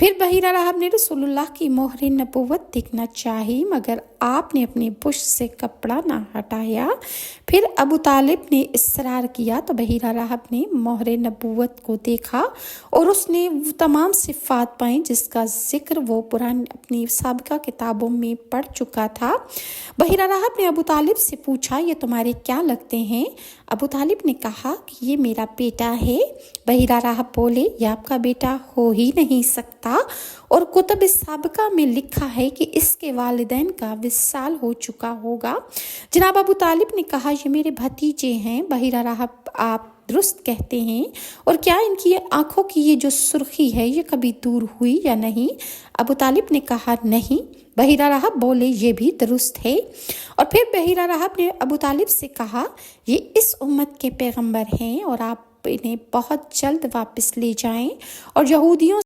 پھر بحیرہ راہب نے رسول اللہ کی مہر نبوت دیکھنا چاہی مگر آپ نے اپنی پشت سے کپڑا نہ ہٹایا۔ پھر ابو طالب نے اصرار کیا تو بحیرہ راہب نے مہر نبوت کو دیکھا اور اس نے وہ تمام صفات پائیں جس کا ذکر وہ پرانی اپنی سابقہ کتابوں میں پڑھ چکا تھا۔ بحیرہ راہب نے ابو طالب سے پوچھا یہ تمہارے کیا لگتے ہیں؟ ابو طالب نے کہا کہ یہ میرا بیٹا ہے۔ بحیرہ راہب بولے یہ آپ کا بیٹا ہو ہی نہیں سکتا، اور کتب سابقہ میں لکھا ہے کہ اس کے والدین کا وصال ہو چکا ہوگا۔ جناب ابو طالب نے کہا یہ میرے بھتیجے ہیں۔ بحیرہ راہب آپ درست کہتے ہیں، اور کیا ان کی آنکھوں کی یہ جو سرخی ہے یہ کبھی دور ہوئی یا نہیں؟ ابو طالب نے کہا نہیں۔ بحیرہ راہب بولے یہ بھی درست ہے۔ اور پھر بحیرہ راہب نے ابو طالب سے کہا یہ اس امت کے پیغمبر ہیں اور آپ انہیں بہت جلد واپس لے جائیں اور یہودیوں